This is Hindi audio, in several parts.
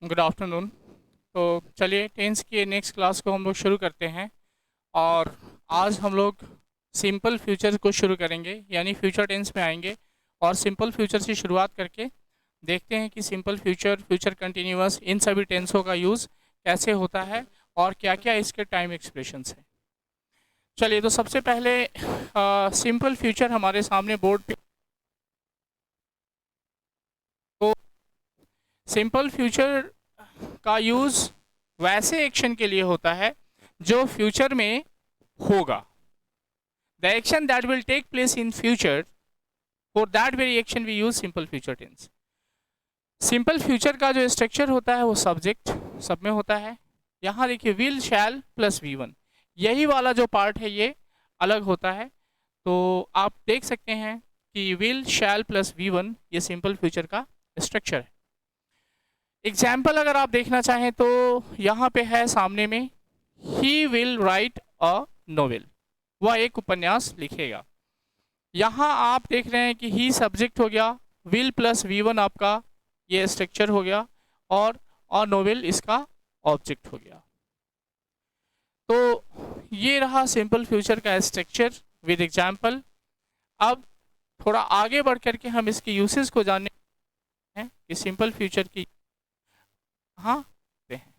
Good afternoon. तो चलिए टेंस की नेक्स्ट क्लास को हम लोग शुरू करते हैं। और आज हम लोग सिंपल फ्यूचर को शुरू करेंगे, यानी फ्यूचर टेंस में आएंगे और सिंपल फ्यूचर से शुरुआत करके देखते हैं कि सिंपल फ्यूचर, फ्यूचर कंटिन्यूअस, इन सभी टेंसों का यूज़ कैसे होता है और क्या क्या इसके टाइम एक्सप्रेशंस हैं। चलिए, तो सबसे पहले सिंपल फ्यूचर हमारे सामने बोर्ड पे। तो सिंपल फ्यूचर का यूज़ वैसे एक्शन के लिए होता है जो फ्यूचर में होगा। The action that will take place in future, for that very action we use simple future tense. Simple future का जो स्ट्रक्चर होता है वो सब्जेक्ट सब में होता है। यहाँ देखिए will shall plus V one, यही वाला जो पार्ट है ये अलग होता है। तो आप देख सकते हैं कि will shall plus V one ये सिंपल फ्यूचर का स्ट्रक्चर है। एग्जाम्पल अगर आप देखना चाहें तो यहाँ पे है सामने में, he will write a novel, वह एक उपन्यास लिखेगा। यहाँ आप देख रहे हैं कि ही सब्जेक्ट हो गया, विल प्लस वी वन आपका ये स्ट्रक्चर हो गया, और नोवेल इसका ऑब्जेक्ट हो गया। तो ये रहा सिंपल फ्यूचर का स्ट्रक्चर विद एग्जाम्पल। अब थोड़ा आगे बढ़ करके हम इसके यूसेस को जानने हैं कि सिंपल फ्यूचर की हाँ हैं।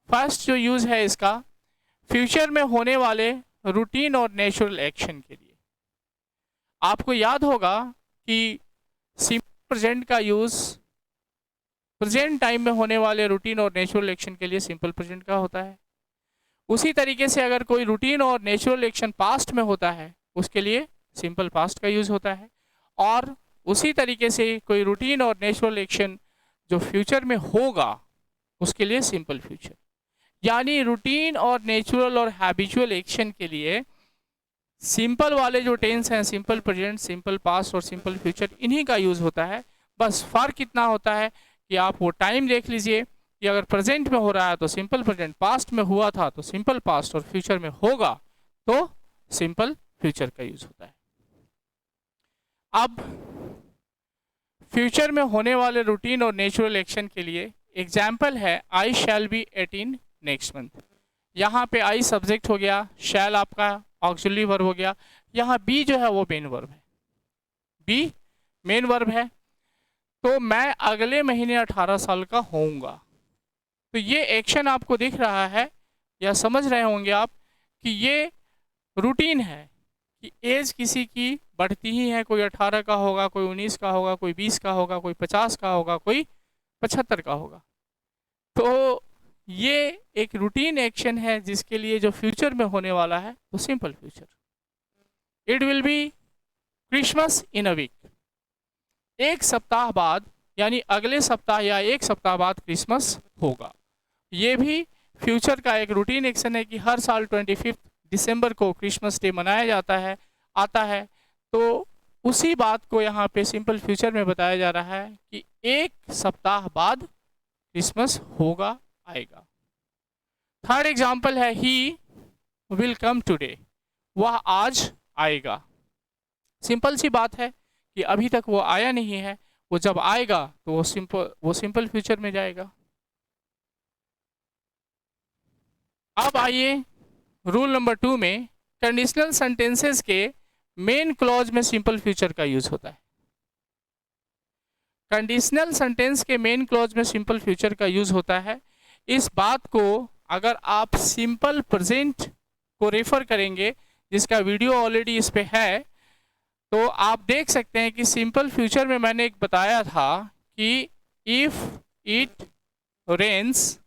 फर्स्ट जो यूज है इसका, फ्यूचर में होने वाले रूटीन और नेचुरल एक्शन के लिए। आपको याद होगा कि सिंपल प्रेजेंट का यूज प्रेजेंट टाइम में होने वाले रूटीन और नेचुरल एक्शन के लिए सिंपल प्रेजेंट का होता है। उसी तरीके से अगर कोई रूटीन और नेचुरल एक्शन पास्ट में होता है उसके लिए सिंपल पास्ट का यूज होता है। और उसी तरीके से कोई रूटीन और नेचुरल एक्शन जो फ्यूचर में होगा उसके लिए सिंपल फ्यूचर। यानी रूटीन और नेचुरल और हैबिचुअल एक्शन के लिए सिंपल वाले जो टेंस हैं, सिंपल प्रेजेंट, सिंपल पास्ट और सिंपल फ्यूचर, इन्हीं का यूज होता है। बस फर्क इतना होता है कि आप वो टाइम देख लीजिए कि अगर प्रेजेंट में हो रहा है तो सिंपल प्रेजेंट, पास्ट में हुआ था तो सिंपल पास्ट, और फ्यूचर में होगा तो सिंपल फ्यूचर का यूज होता है। अब फ्यूचर में होने वाले रूटीन और नेचुरल एक्शन के लिए एग्जाम्पल है, I shall B 18 next month. यहाँ पे आई सब्जेक्ट हो गया, शैल आपका ऑक्सिलरी वर्ब हो गया, यहाँ बी जो है वो मेन वर्ब है। बी मेन वर्ब है। तो मैं अगले महीने 18 साल का होऊंगा। तो ये एक्शन आपको दिख रहा है या समझ रहे होंगे आप कि ये रूटीन है कि एज किसी की बढ़ती ही है। कोई 18 का होगा, कोई 19 का होगा, कोई 20 का होगा, कोई 50 का होगा, कोई 75 का होगा। तो ये एक रूटीन एक्शन है जिसके लिए जो फ्यूचर में होने वाला है वो simple future. It will be Christmas in a week. एक सप्ताह बाद, यानी अगले सप्ताह या एक सप्ताह बाद क्रिसमस होगा। ये भी फ्यूचर का एक रूटीन एक्शन है कि हर साल 25 दिसंबर को क्रिसमस डे मनाया जाता है, आता है। तो उसी बात को यहाँ पे सिंपल फ्यूचर में बताया जा रहा है कि एक सप्ताह बाद क्रिसमस होगा, आएगा। थर्ड एग्जाम्पल है, ही विल कम टुडे, वह आज आएगा। सिंपल सी बात है कि अभी तक वो आया नहीं है, वो जब आएगा तो वो सिंपल फ्यूचर में जाएगा। अब आइए रूल नंबर 2 में, कंडीशनल सेंटेंसेस के मेन क्लॉज में सिंपल फ्यूचर का यूज होता है। कंडीशनल सेंटेंस के मेन क्लॉज में सिंपल फ्यूचर का यूज होता है। इस बात को अगर आप सिंपल प्रेजेंट को रेफर करेंगे, जिसका वीडियो ऑलरेडी इस पे है, तो आप देख सकते हैं कि सिंपल फ्यूचर में मैंने एक बताया था कि if it rains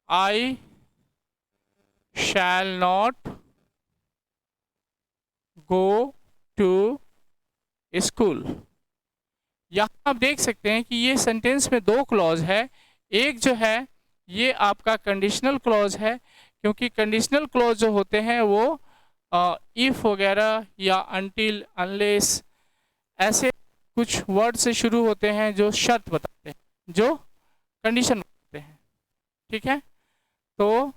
I shall not go to school. यहाँ आप देख सकते हैं कि ये सेंटेंस में दो क्लॉज है। एक जो है ये आपका कंडीशनल क्लॉज है, क्योंकि कंडीशनल क्लॉज जो होते हैं वो इफ वगैरह या अनटिल, अनलेस, ऐसे कुछ वर्ड से शुरू होते हैं जो शर्त बताते हैं, जो कंडीशन बताते हैं। ठीक है, तो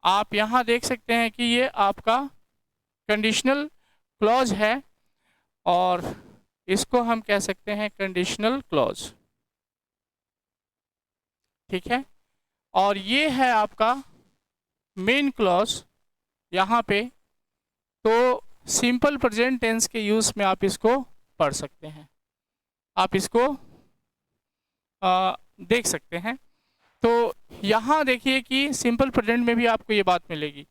आप यहाँ देख सकते हैं कि ये आपका कंडीशनल क्लॉज है। और इसको हम कह सकते हैं कंडीशनल क्लॉज, ठीक है। और ये है आपका मेन क्लॉज यहाँ पे। तो सिंपल प्रेजेंट टेंस के यूज में आप इसको पढ़ सकते हैं, आप इसको देख सकते हैं। तो यहाँ देखिए कि सिंपल प्रेजेंट में भी आपको ये बात मिलेगी।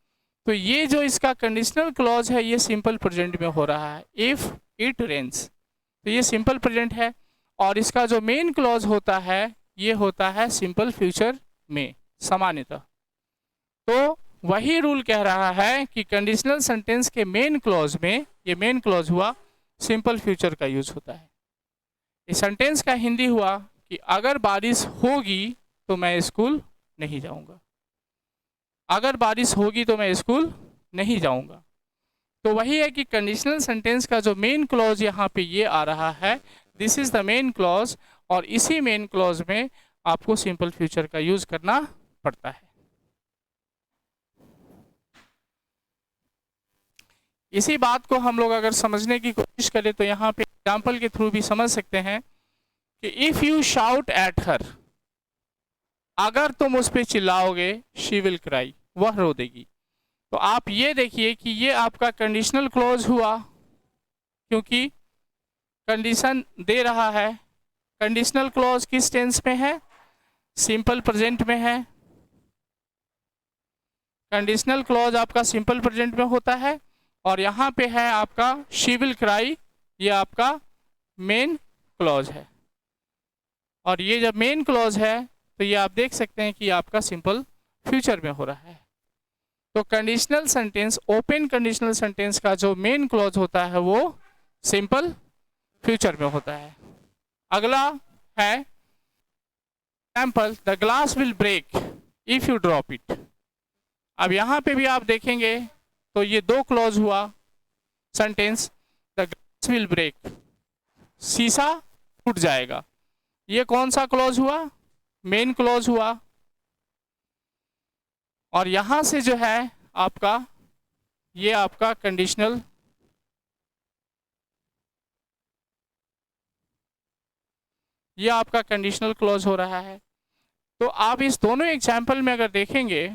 तो ये जो इसका कंडीशनल क्लॉज है ये सिंपल प्रेजेंट में हो रहा है, इफ इट रेन्स, तो ये सिंपल प्रेजेंट है। और इसका जो मेन क्लॉज होता है ये होता है सिंपल फ्यूचर में सामान्यतः। तो वही रूल कह रहा है कि कंडीशनल सेंटेंस के मेन क्लॉज में, ये मेन क्लॉज हुआ, सिंपल फ्यूचर का यूज होता है। इस सेंटेंस का हिंदी हुआ कि अगर बारिश होगी तो मैं स्कूल नहीं जाऊंगा, अगर बारिश होगी तो मैं स्कूल नहीं जाऊंगा। तो वही है कि कंडीशनल सेंटेंस का जो मेन क्लॉज यहाँ पे ये आ रहा है, this is the main clause, और इसी मेन क्लॉज में आपको सिंपल फ्यूचर का यूज करना पड़ता है। इसी बात को हम लोग अगर समझने की कोशिश करें तो यहाँ पे एग्जाम्पल के थ्रू भी समझ सकते हैं कि if you shout at her, अगर तुम उस पर चिल्लाओगे, शी विल क्राई, वह रो देगी। तो आप ये देखिए कि ये आपका कंडीशनल क्लॉज हुआ, क्योंकि कंडीशन दे रहा है। कंडीशनल क्लॉज किस टेंस में है? सिंपल प्रेजेंट में है। कंडीशनल क्लॉज आपका सिंपल प्रेजेंट में होता है। और यहाँ पे है आपका शी विल क्राई, ये आपका मेन क्लॉज है। और ये जब मेन क्लॉज है तो ये आप देख सकते हैं कि आपका सिंपल फ्यूचर में हो रहा है। तो conditional sentence, open conditional sentence का जो मेन क्लॉज होता है वो सिंपल फ्यूचर में होता है। अगला है example, the glass will break if you drop it. अब यहाँ पे भी आप देखेंगे तो ये दो क्लॉज हुआ sentence, the glass will break, शीशा टूट जाएगा। ये कौन सा क्लॉज हुआ? मेन क्लॉज हुआ। और यहां से जो है आपका, ये आपका कंडीशनल, ये आपका कंडीशनल क्लॉज हो रहा है। तो आप इस दोनों एग्जाम्पल में अगर देखेंगे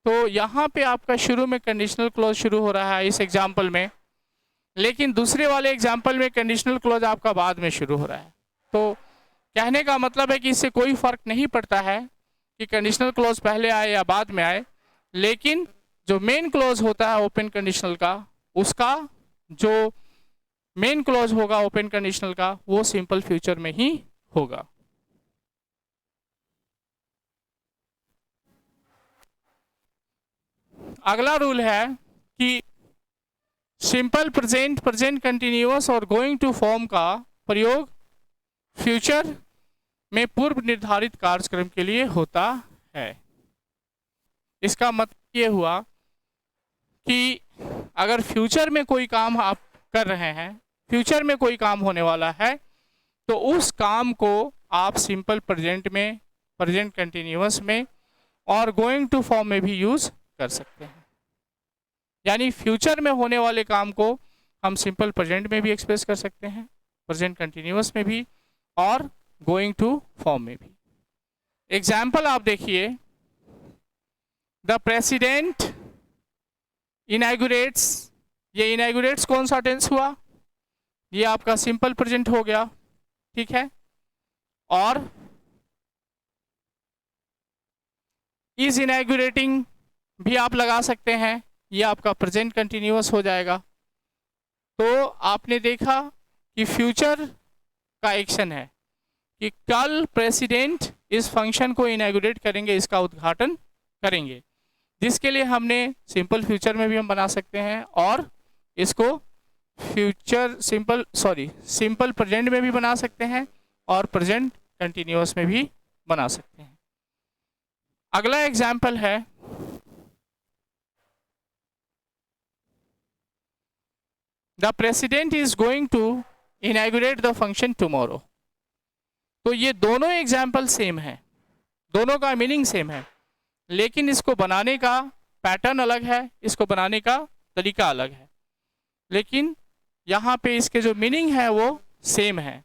तो यहाँ पे आपका शुरू में कंडीशनल क्लॉज शुरू हो रहा है इस एग्जाम्पल में, लेकिन दूसरे वाले एग्जाम्पल में कंडीशनल क्लॉज आपका बाद में शुरू हो रहा है। तो कहने का मतलब है कि इससे कोई फर्क नहीं पड़ता है कि कंडीशनल क्लॉज पहले आए या बाद में आए, लेकिन जो मेन क्लॉज होता है ओपन कंडीशनल का, उसका जो मेन क्लॉज होगा ओपन कंडीशनल का वो सिंपल फ्यूचर में ही होगा। अगला रूल है कि सिंपल प्रेजेंट, प्रेजेंट कंटिन्यूअस और गोइंग टू फॉर्म का प्रयोग फ्यूचर में पूर्व निर्धारित कार्यक्रम के लिए होता है। इसका मतलब ये हुआ कि अगर फ्यूचर में कोई काम आप कर रहे हैं, फ्यूचर में कोई काम होने वाला है, तो उस काम को आप सिंपल प्रेजेंट में, प्रेजेंट कंटिन्यूअस में और गोइंग टू फॉर्म में भी यूज कर सकते हैं। यानी फ्यूचर में होने वाले काम को हम सिंपल प्रेजेंट में भी एक्सप्रेस कर सकते हैं, प्रेजेंट कंटिन्यूअस में भी और गोइंग टू फॉर्म में भी। एग्जाम्पल आप देखिए, द प्रेसिडेंट इनॉग्रेट्स, ये इनॉग्रेट्स कौन सा टेंस हुआ? ये आपका सिंपल प्रेजेंट हो गया, ठीक है। और इज इनॉग्रेटिंग भी आप लगा सकते हैं, ये आपका प्रेजेंट कंटिन्यूअस हो जाएगा। तो आपने देखा कि फ्यूचर का एक्शन है कि कल प्रेसिडेंट इस फंक्शन को इनॉग्रेट करेंगे, इसका उद्घाटन करेंगे, जिसके लिए हमने सिंपल फ्यूचर में भी हम बना सकते हैं और इसको फ्यूचर सिंपल प्रेजेंट में भी बना सकते हैं और प्रेजेंट कंटिन्यूअस में भी बना सकते हैं। अगला एग्जाम्पल है, the president is going to inaugurate the function tomorrow. तो ये दोनों एग्जाम्पल सेम है, दोनों का मीनिंग सेम है, लेकिन इसको बनाने का पैटर्न अलग है, इसको बनाने का तरीका अलग है। लेकिन यहाँ पे इसके जो मीनिंग है वो सेम है।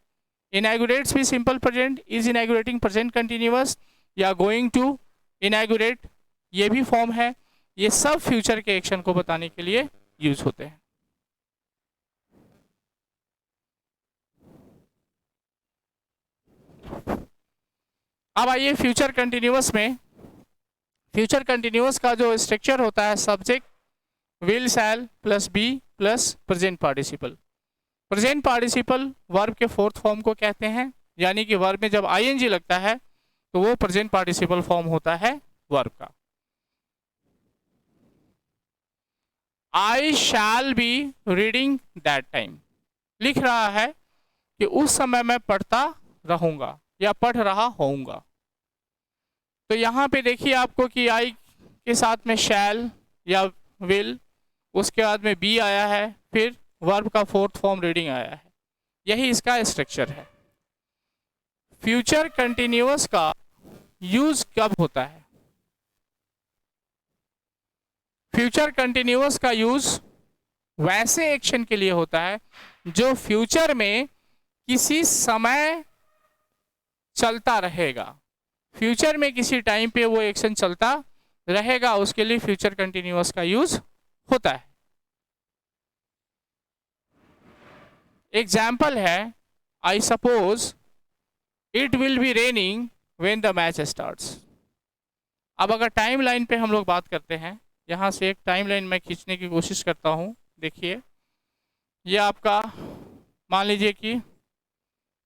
इनैगुरेट्स भी simple present, is inaugurating present continuous, या गोइंग टू इनैगुरेट ये भी फॉर्म है। ये सब फ्यूचर के एक्शन को बताने के लिए यूज होते हैं। अब आइए फ्यूचर कंटिन्यूअस में। फ्यूचर कंटिन्यूअस का जो स्ट्रक्चर होता है, subject will shall plus be plus present participle. Present participle verb के फोर्थ फॉर्म को कहते हैं, यानी कि वर्ब में जब आईएनजी लगता है तो वो प्रेजेंट पार्टिसिपल फॉर्म होता है वर्ब का। I shall be reading that time, लिख रहा है कि उस समय मैं पढ़ता रहूंगा या पढ़ रहा होऊंगा। तो यहाँ पे देखिए आपको कि आई के साथ में शैल या विल, उसके बाद में बी आया है, फिर वर्ब का फोर्थ फॉर्म रीडिंग आया है। यही इसका स्ट्रक्चर है। फ्यूचर कंटिन्यूअस का यूज कब होता है? फ्यूचर कंटिन्यूअस का यूज वैसे एक्शन के लिए होता है जो फ्यूचर में किसी समय चलता रहेगा। फ्यूचर में किसी टाइम पे वो एक्शन चलता रहेगा, उसके लिए फ्यूचर कंटिन्यूअस का यूज होता है। एग्जाम्पल है, I suppose it will B raining when the match starts. अब अगर टाइम लाइन पे हम लोग बात करते हैं, यहाँ से एक टाइम लाइन मैं खींचने की कोशिश करता हूँ। देखिए ये आपका मान लीजिए कि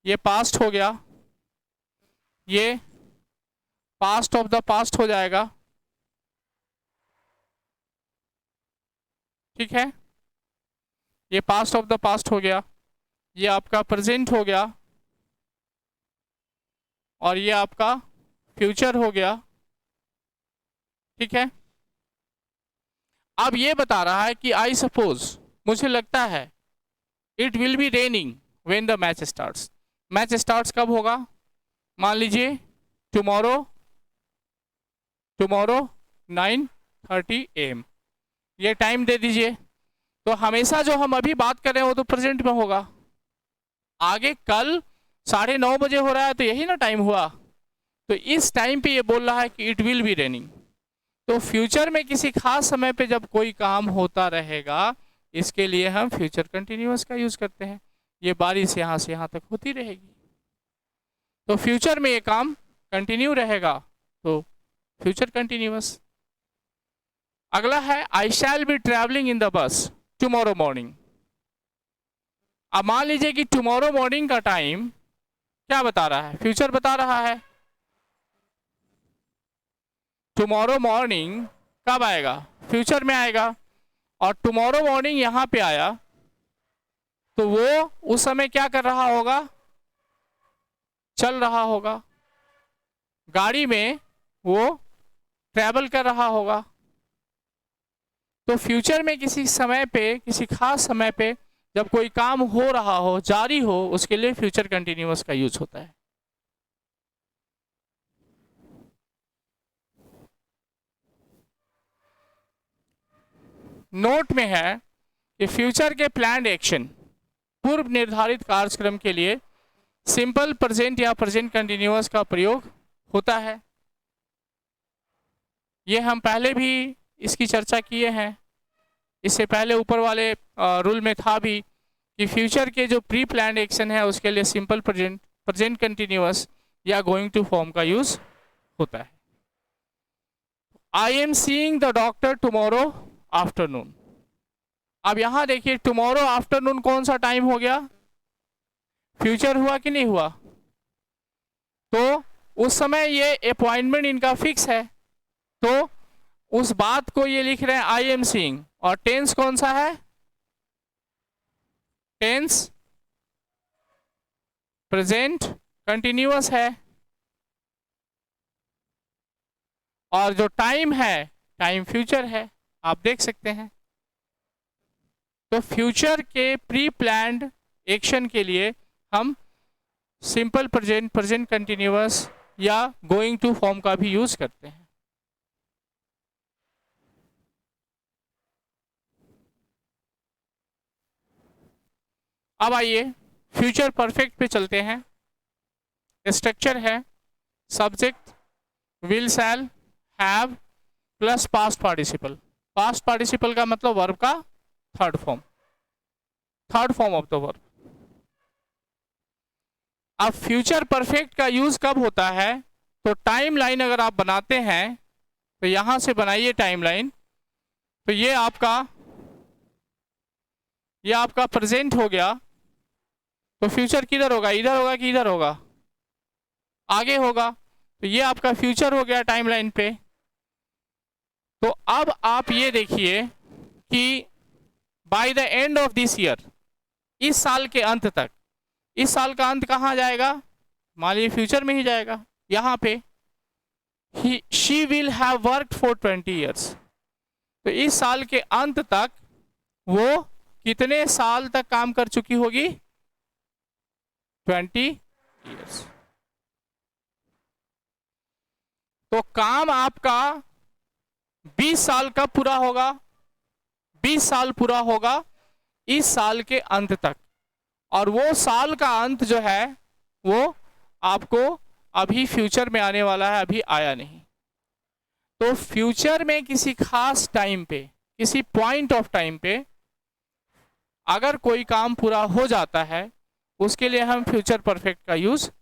ये पास्ट हो गया, ये पास्ट ऑफ द पास्ट हो जाएगा, ठीक है। ये पास्ट ऑफ द पास्ट हो गया, ये आपका प्रेजेंट हो गया, और ये आपका फ्यूचर हो गया, ठीक है। अब ये बता रहा है कि आई सपोज, मुझे लगता है, it will B raining when the match starts. Match starts कब होगा? मान लीजिए टुमारो 9:30 AM, ये टाइम दे दीजिए। तो हमेशा जो हम अभी बात कर रहे हैं वो तो प्रेजेंट में होगा। आगे कल 9:30 बजे हो रहा है तो यही ना टाइम हुआ। तो इस टाइम पे ये बोल रहा है कि इट विल बी रेनिंग। तो फ्यूचर में किसी खास समय पे जब कोई काम होता रहेगा, इसके लिए हम फ्यूचर कंटिन्यूअस का यूज करते हैं। ये बारिश यहाँ से यहाँ तक होती रहेगी, तो फ्यूचर में ये काम कंटिन्यू रहेगा, तो फ्यूचर कंटिन्यूअस। अगला है, I shall be travelling in the bus tomorrow morning. अब मान लीजिए कि टुमारो मॉर्निंग का टाइम क्या बता रहा है? फ्यूचर बता रहा है। टुमारो मॉर्निंग कब आएगा? फ्यूचर में आएगा। और टुमारो मॉर्निंग यहाँ पे आया तो वो उस समय क्या कर रहा होगा? चल रहा होगा, गाड़ी में वो ट्रैवल कर रहा होगा। तो फ्यूचर में किसी समय पे, किसी खास समय पे जब कोई काम हो रहा हो, जारी हो, उसके लिए फ्यूचर कंटिन्यूअस का यूज होता है। नोट में है कि फ्यूचर के प्लान्ड एक्शन, पूर्व निर्धारित कार्यक्रम के लिए सिंपल प्रेजेंट या प्रेजेंट कंटिन्यूअस का प्रयोग होता है। ये हम पहले भी इसकी चर्चा किए हैं। इससे पहले ऊपर वाले रूल में था भी कि फ्यूचर के जो प्री प्लान्ड एक्शन है उसके लिए सिंपल प्रेजेंट, प्रेजेंट कंटिन्यूअस या गोइंग टू फॉर्म का यूज होता है। I am seeing the doctor tomorrow afternoon. अब यहां देखिए टुमारो आफ्टरनून कौन सा टाइम हो गया? फ्यूचर हुआ कि नहीं हुआ? तो उस समय ये अपॉइंटमेंट इनका फिक्स है, तो उस बात को ये लिख रहे हैं आई एम सीइंग। और टेंस कौन सा है? टेंस प्रेजेंट कंटिन्यूअस है, और जो टाइम है, टाइम फ्यूचर है, आप देख सकते हैं। तो फ्यूचर के प्री प्लान्ड एक्शन के लिए हम सिंपल प्रेजेंट, प्रेजेंट कंटिन्यूअस या गोइंग टू फॉर्म का भी यूज करते हैं। अब आइए फ्यूचर परफेक्ट पे चलते हैं। स्ट्रक्चर है subject, will, shall, have plus past participle. Past participle का मतलब वर्ब का third form of the verb. अब फ्यूचर परफेक्ट का यूज कब होता है? तो टाइम लाइन अगर आप बनाते हैं तो यहां से बनाइए टाइम लाइन। तो ये आपका प्रेजेंट हो गया। तो फ्यूचर किधर होगा? इधर होगा कि इधर होगा? आगे होगा। तो ये आपका फ्यूचर हो गया टाइम लाइन पे। तो अब आप ये देखिए कि bye the end of this year, इस साल के अंत तक, इस साल का अंत कहाँ जाएगा? मान लीजिए फ्यूचर में ही जाएगा। यहाँ पे she will have worked for 20 years. तो इस साल के अंत तक वो कितने साल तक काम कर चुकी होगी? 20 ईयर्स। तो काम आपका 20 साल कब पूरा होगा? 20 साल पूरा होगा इस साल के अंत तक। और वो साल का अंत जो है वो आपको अभी फ्यूचर में आने वाला है, अभी आया नहीं। तो फ्यूचर में किसी खास टाइम पे, किसी पॉइंट ऑफ टाइम पे अगर कोई काम पूरा हो जाता है, उसके लिए हम फ्यूचर परफेक्ट का यूज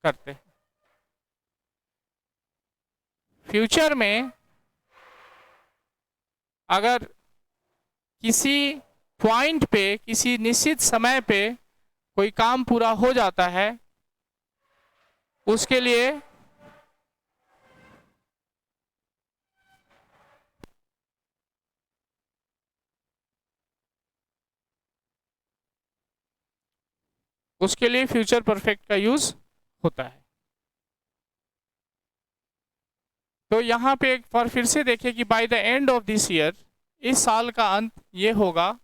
करते हैं। फ्यूचर में अगर किसी पॉइंट पे, किसी निश्चित समय पे कोई काम पूरा हो जाता है, उसके लिए फ्यूचर परफेक्ट का यूज होता है। तो यहां पे एक बार फिर से देखिए कि bye the end of this year, इस साल का अंत ये होगा,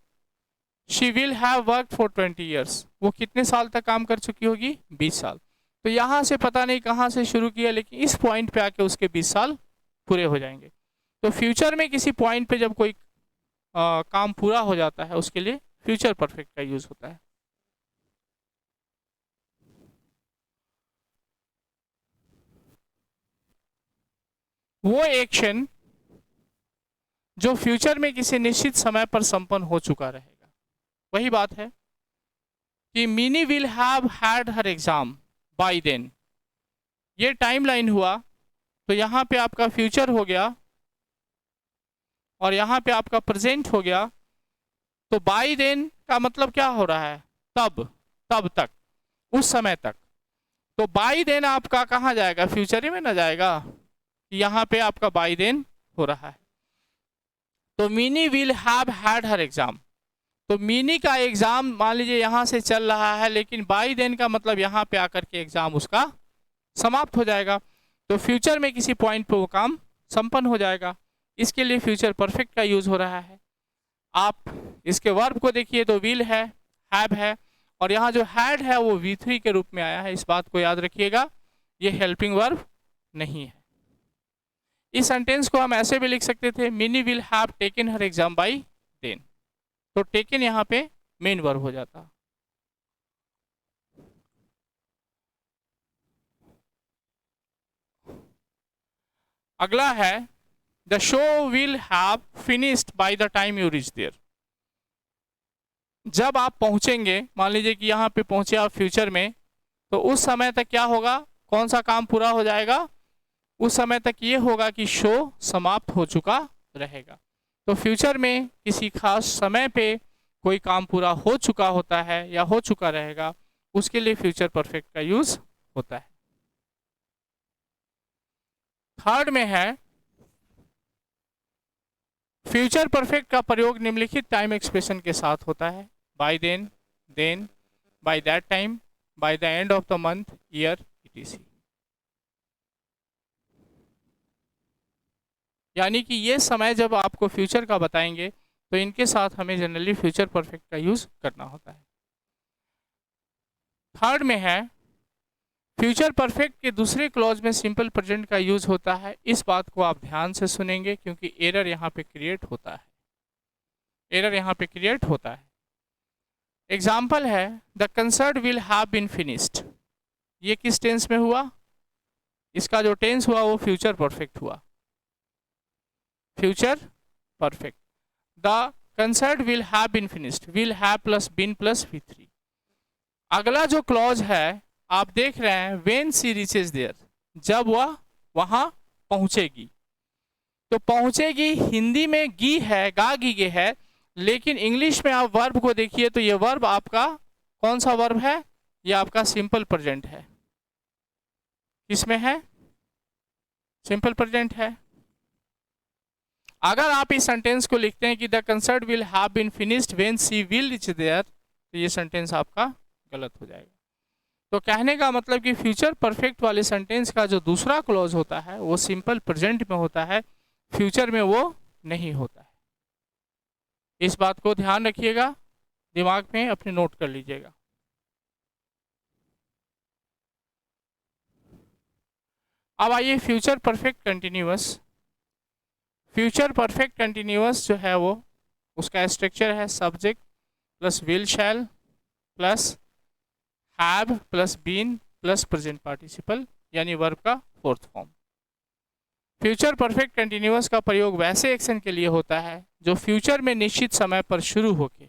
she will have work for 20 years. वो कितने साल तक काम कर चुकी होगी? 20 साल। तो यहां से पता नहीं कहां से शुरू किया, लेकिन इस पॉइंट पे आके उसके 20 साल पूरे हो जाएंगे। तो फ्यूचर में किसी पॉइंट पे जब कोई काम पूरा हो जाता है, उसके लिए फ्यूचर परफेक्ट का यूज होता है। वो एक्शन जो फ्यूचर में किसी निश्चित समय पर संपन्न हो चुका रहेगा। वही बात है कि Mini will have had her exam by then. ये टाइम लाइन हुआ। तो यहाँ पे आपका फ्यूचर हो गया और यहाँ पे आपका प्रेजेंट हो गया। तो बाय देन का मतलब क्या हो रहा है? तब तक, उस समय तक। तो बाय देन आपका कहाँ जाएगा? फ्यूचर ही में ना जाएगा। यहाँ पे आपका बाय देन हो रहा है। तो mini will have had her exam. तो मिनी का एग्जाम मान लीजिए यहाँ से चल रहा है, लेकिन बाय देन का मतलब यहाँ पे आकर के एग्जाम उसका समाप्त हो जाएगा। तो फ्यूचर में किसी पॉइंट पे वो काम संपन्न हो जाएगा। इसके लिए फ्यूचर परफेक्ट का यूज हो रहा है। आप इसके वर्ब को देखिए तो विल है, हैव है, और यहाँ जो हैड है वो V3 के रूप में आया है। इस बात को याद रखिएगा, ये हेल्पिंग वर्ब नहीं है। इस सेंटेंस को हम ऐसे भी लिख सकते थे, Mini will have taken her exam by then. तो टेकन यहाँ पे मेन वर्ब हो जाता। अगला है the show will have finished by the time you reach there. जब आप पहुंचेंगे, मान लीजिए कि यहाँ पे पहुंचे आप फ्यूचर में, तो उस समय तक क्या होगा? कौन सा काम पूरा हो जाएगा? उस समय तक ये होगा कि शो समाप्त हो चुका रहेगा। तो फ्यूचर में किसी खास समय पे कोई काम पूरा हो चुका होता है या हो चुका रहेगा, उसके लिए फ्यूचर परफेक्ट का यूज होता है। थर्ड में है फ्यूचर परफेक्ट का प्रयोग निम्नलिखित टाइम एक्सप्रेशन के साथ होता है: by then, by that time, by the end of the month, year, etc। यानी कि ये समय जब आपको फ्यूचर का बताएंगे तो इनके साथ हमें जनरली फ्यूचर परफेक्ट का यूज करना होता है। थर्ड में है फ्यूचर परफेक्ट के दूसरे क्लॉज में सिंपल प्रेजेंट का यूज होता है। इस बात को आप ध्यान से सुनेंगे क्योंकि एरर यहाँ पे क्रिएट होता है। एग्जाम्पल है the concert will have been finished, ये किस टेंस में हुआ? इसका जो टेंस हुआ वो फ्यूचर परफेक्ट हुआ, future perfect. The concert will have been finished, will have plus been plus V3। अगला जो क्लॉज है आप देख रहे हैं व्हेन शी रीचेज देयर, जब वह वहां पहुंचेगी। तो पहुंचेगी हिंदी में गी है, गा गी गे है, लेकिन इंग्लिश में आप वर्ब को देखिए तो ये वर्ब आपका कौन सा वर्ब है? ये आपका सिंपल प्रेजेंट है। किसमें है? सिंपल प्रेजेंट है। अगर आप इस सेंटेंस को लिखते हैं कि the concert will have been finished when she will reach there, तो ये सेंटेंस आपका गलत हो जाएगा। तो कहने का मतलब कि फ्यूचर परफेक्ट वाले सेंटेंस का जो दूसरा क्लॉज होता है वो सिंपल प्रेजेंट में होता है, फ्यूचर में वो नहीं होता है। इस बात को ध्यान रखिएगा, दिमाग में अपने नोट कर लीजिएगा। अब आइए future perfect continuous. Future perfect continuous जो है वो उसका स्ट्रक्चर है subject plus will shall plus have plus been plus present participle, यानी वर्ब का fourth form. Future perfect continuous का प्रयोग वैसे एक्शन के लिए होता है जो फ्यूचर में निश्चित समय पर शुरू होके,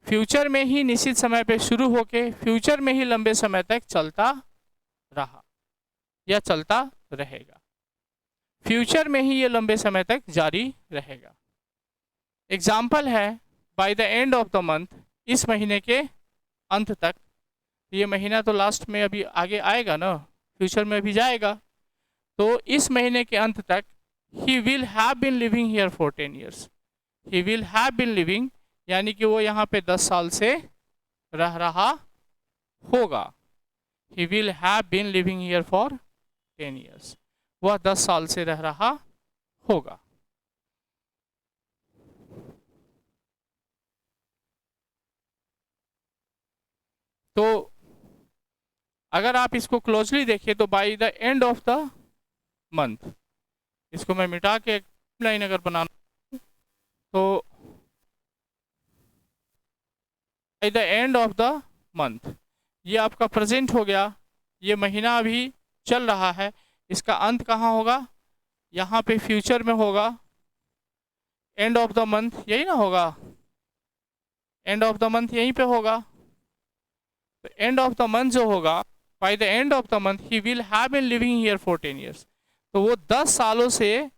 फ्यूचर में ही निश्चित समय पर शुरू होके फ्यूचर में ही लंबे समय तक चलता रहा या चलता रहेगा, फ्यूचर में ही ये लंबे समय तक जारी रहेगा। एग्जाम्पल है bye the end of the month, इस महीने के अंत तक। ये महीना तो लास्ट में अभी आगे आएगा ना, फ्यूचर में भी जाएगा। तो इस महीने के अंत तक ही will have been living here for 10 years, ही विल हैव बीन लिविंग यानी कि वो यहाँ पे 10 साल से रह रहा होगा। ही will have been living here for 10 years, वह 10 साल से रह रहा होगा। तो अगर आप इसको क्लोजली देखिए तो bye the end of the month, इसको मैं मिटा के एक लाइन अगर बनाना तो bye the end of the month, ये आपका प्रेजेंट हो गया, ये महीना अभी चल रहा है, इसका अंत कहाँ होगा? यहाँ पे फ्यूचर में होगा, एंड ऑफ द मंथ यही ना होगा, एंड ऑफ द मंथ यहीं पे होगा। तो एंड ऑफ द मंथ जो होगा, by the end of the month ही will have been living here for 10 years, तो वो 10 सालों से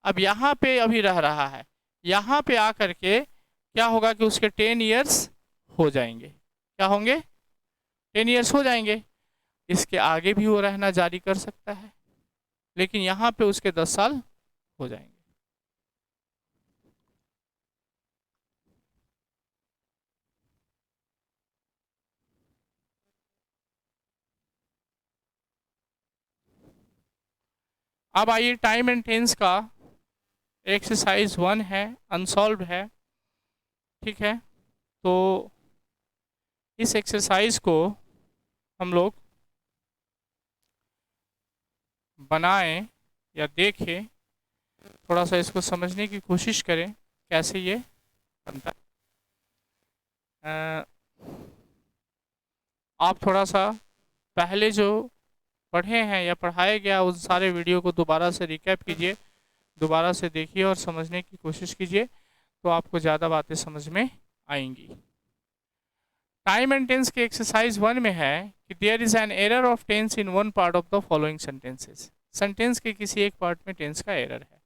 अब यहाँ पे अभी रह रहा है, यहाँ पे आकर के क्या होगा कि उसके 10 ईयर्स हो जाएंगे। क्या होंगे? 10 ईयर्स हो जाएंगे। इसके आगे भी वो रहना जारी कर सकता है, लेकिन यहाँ पे उसके 10 साल हो जाएंगे। अब आइए टाइम एंड टेंस का एक्सरसाइज 1 है, अनसॉल्व्ड है, ठीक है। तो इस एक्सरसाइज को हम लोग बनाएं या देखें, थोड़ा सा इसको समझने की कोशिश करें कैसे ये बनता है। आप थोड़ा सा पहले जो पढ़े हैं या पढ़ाया गया उन सारे वीडियो को दोबारा से रिकैप कीजिए, दोबारा से देखिए और समझने की कोशिश कीजिए, तो आपको ज़्यादा बातें समझ में आएंगी। टाइम एंड टेंस के एक्सरसाइज 1 में है कि there is an error of tense in one part of the following sentences, sentence के किसी एक पार्ट में टेंस का एरर है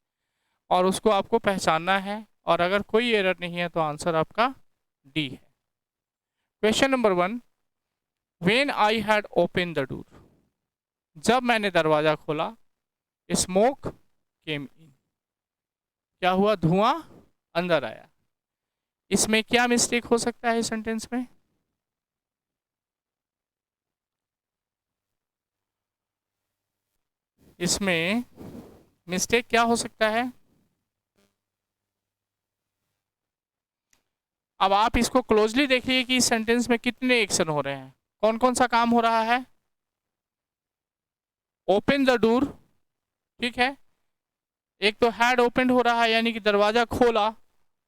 और उसको आपको पहचानना है, और अगर कोई एरर नहीं है तो आंसर आपका डी है। Question number 1, when I had open the door, जब मैंने दरवाजा खोला, स्मोक केम इन, क्या हुआ? धुआं अंदर आया। इसमें क्या मिस्टेक हो सकता है इस सेंटेंस में? इसमें मिस्टेक क्या हो सकता है? अब आप इसको क्लोजली देखिए कि इस सेंटेंस में कितने एक्शन हो रहे हैं, कौन कौन सा काम हो रहा है। ओपन द डोर, ठीक है, एक तो हैड ओपन हो रहा है यानी कि दरवाजा खोला,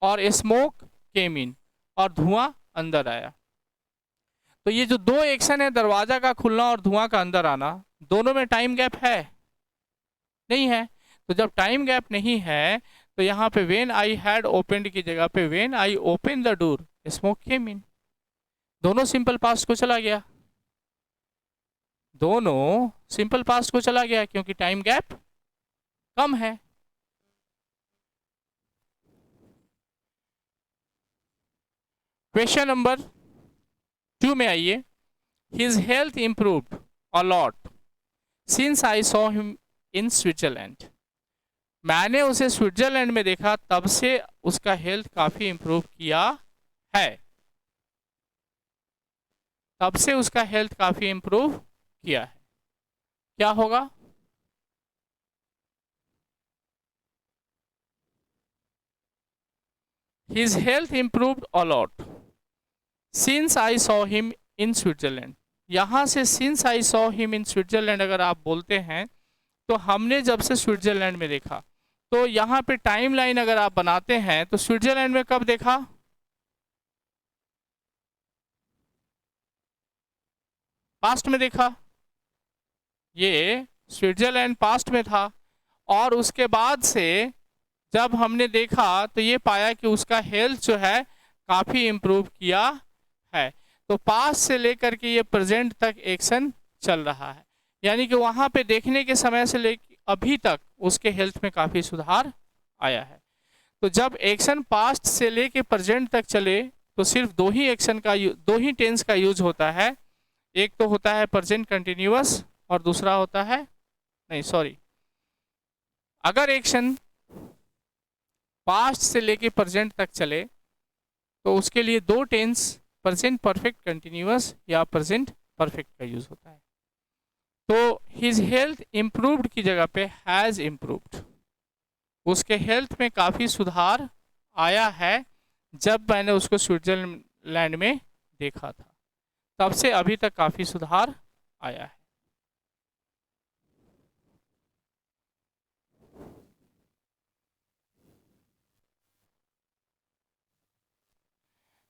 और स्मोक केम इन, और धुआं अंदर आया। तो ये जो दो एक्शन है, दरवाजा का खुलना और धुआं का अंदर आना, दोनों में टाइम गैप है? नहीं है। तो जब टाइम गैप नहीं है तो यहाँ पे व्हेन आई हैड ओपनड की जगह पे when I open the door smoke came in. दोनों सिंपल पास्ट को चला गया, दोनों सिंपल पास्ट को चला गया क्योंकि टाइम गैप कम है। क्वेश्चन नंबर 2 में आइए। His health improved a lot since I saw him in Switzerland. मैंने उसे स्विट्जरलैंड में देखा, तब से उसका हेल्थ काफी इम्प्रूव किया है। तब से उसका हेल्थ काफी इम्प्रूव किया है। क्या होगा? His health improved a lot since I saw him in Switzerland। यहां से since I saw him in Switzerland अगर आप बोलते हैं तो हमने जब से स्विट्जरलैंड में देखा, तो यहाँ पे टाइम लाइन अगर आप बनाते हैं तो स्विट्जरलैंड में कब देखा? पास्ट में देखा। ये स्विट्जरलैंड पास्ट में था और उसके बाद से जब हमने देखा तो ये पाया कि उसका हेल्थ जो है काफी इम्प्रूव किया है। तो पास्ट से लेकर के ये प्रेजेंट तक एक्शन चल रहा है, यानी कि वहां पे देखने के समय से लेकर अभी तक उसके हेल्थ में काफी सुधार आया है। तो जब एक्शन पास्ट से लेके प्रेजेंट तक चले तो सिर्फ दो ही टेंस का यूज होता है। एक तो होता है प्रेजेंट कंटिन्यूअस और दूसरा होता है, नहीं सॉरी, अगर एक्शन पास्ट से लेके प्रेजेंट तक चले तो उसके लिए दो टेंस प्रेजेंट परफेक्ट कंटिन्यूअस या प्रेजेंट परफेक्ट का यूज होता है। तो हिज हेल्थ इम्प्रूव्ड की जगह पे हैज इम्प्रूव्ड। उसके हेल्थ में काफी सुधार आया है जब मैंने उसको स्विट्जरलैंड में देखा था, तब से अभी तक काफी सुधार आया है।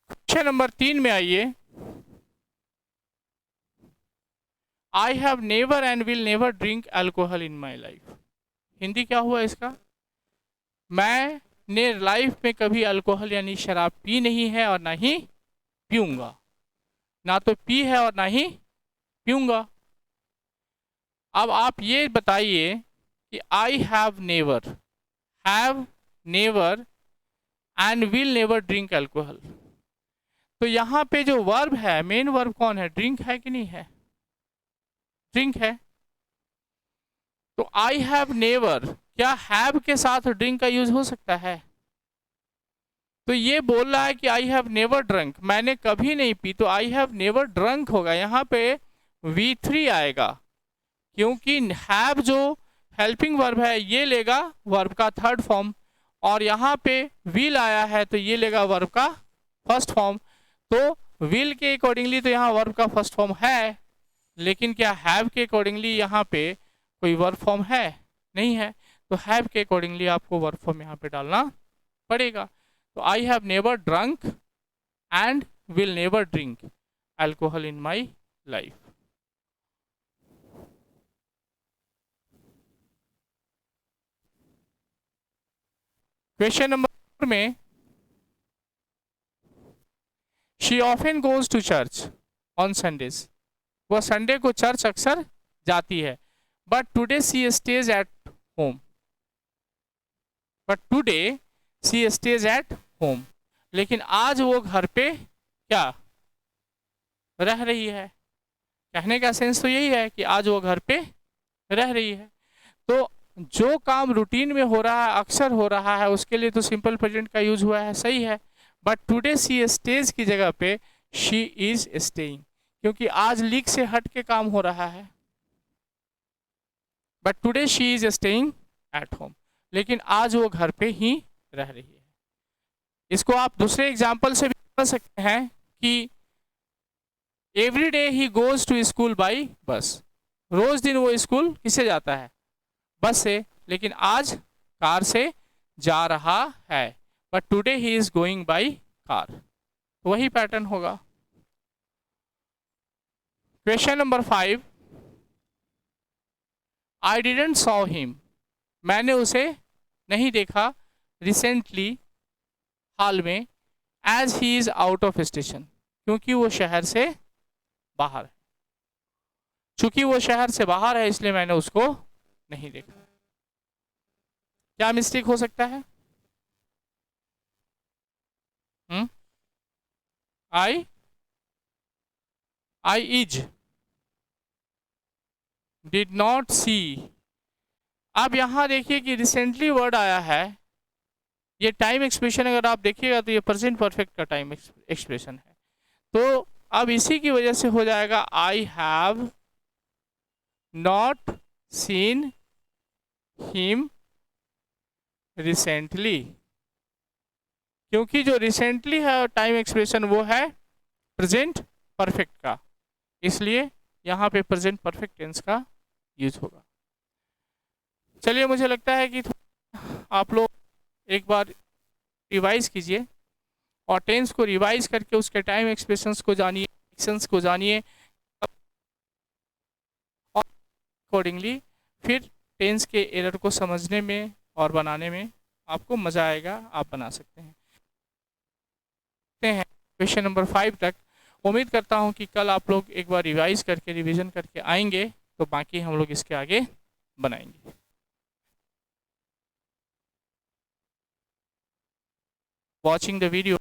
क्वेश्चन नंबर 3 में आइए। आई have never and will never drink alcohol in my life. Hindi क्या हुआ इसका? मैंने लाइफ में कभी अल्कोहल यानी शराब पी नहीं है और ना ही पीऊंगा। ना तो पी है और ना ही पीऊंगा। अब आप ये बताइए कि आई have never and will never drink alcohol. तो यहाँ पे जो वर्ब है, मेन वर्ब कौन है? ड्रिंक है कि नहीं है? ड्रिंक है। तो आई हैव नेवर, क्या हैव के साथ ड्रिंक का यूज हो सकता है? तो ये बोल रहा है कि आई हैव नेवर ड्रंक, मैंने कभी नहीं पी, तो आई हैव नेवर ड्रंक होगा। यहाँ पे V3 आएगा क्योंकि हैव जो हेल्पिंग वर्ब है ये लेगा वर्ब का थर्ड फॉर्म, और यहाँ पे विल आया है तो ये लेगा वर्ब का फर्स्ट फॉर्म। तो विल के अकॉर्डिंगली तो यहाँ वर्ब का फर्स्ट फॉर्म है, लेकिन क्या हैव के अकॉर्डिंगली यहाँ पे कोई वर्ब फॉर्म है? नहीं है। तो हैव के अकॉर्डिंगली आपको वर्ब फॉर्म यहाँ पे डालना पड़ेगा। तो I have never drunk and will never drink alcohol in my life. Question number में, she often goes to church on Sundays. वह संडे को चर्च अक्सर जाती है। But today she stays at home. But today she stays at home, लेकिन आज वो घर पे क्या रह रही है? कहने का सेंस तो यही है कि आज वो घर पे रह रही है। तो जो काम रूटीन में हो रहा है, अक्सर हो रहा है, उसके लिए तो सिंपल प्रेजेंट का यूज हुआ है, सही है। बट टुडे सी स्टेज की जगह पे शी इज स्टेइंग, क्योंकि आज लीक से हट के काम हो रहा है। But today she is staying at home, लेकिन आज वो घर पे ही रह रही है। इसको आप दूसरे एग्जाम्पल से भी समझ सकते हैं कि every day he goes to school by bus. रोज दिन वो स्कूल किससे जाता है? बस से, लेकिन आज कार से जा रहा है। बट टुडे ही इज गोइंग बाई कार। तो वही पैटर्न होगा। Question number 5, I didn't saw him, मैंने उसे नहीं देखा रिसेंटली, हाल में, एज ही इज आउट ऑफ स्टेशन, क्योंकि वो शहर से बाहर है। चूंकि वो शहर से बाहर है इसलिए मैंने उसको नहीं देखा। क्या मिस्टेक हो सकता है? आई इज डिड नॉट सी। अब यहां देखिए कि रिसेंटली वर्ड आया है, ये टाइम एक्सप्रेशन अगर आप देखिएगा तो ये प्रेजेंट परफेक्ट का टाइम एक्सप्रेशन है। तो अब इसी की वजह से हो जाएगा I have not seen him recently, क्योंकि जो रिसेंटली है टाइम एक्सप्रेशन वो है प्रेजेंट परफेक्ट का, इसलिए यहाँ पे प्रेजेंट परफेक्ट टेंस का यूज होगा। चलिए, मुझे लगता है कि आप लोग एक बार रिवाइज कीजिए और टेंस को रिवाइज करके उसके टाइम एक्सप्रेशंस को जानिए, एक्शंस को जानिए, और अकॉर्डिंगली फिर टेंस के एरर को समझने में और बनाने में आपको मज़ा आएगा, आप बना सकते हैं। क्वेश्चन नंबर 5 तक उम्मीद करता हूं कि कल आप लोग एक बार रिवाइज करके रिवीजन करके आएंगे, तो बाकी हम लोग इसके आगे बनाएंगे। Watching the video.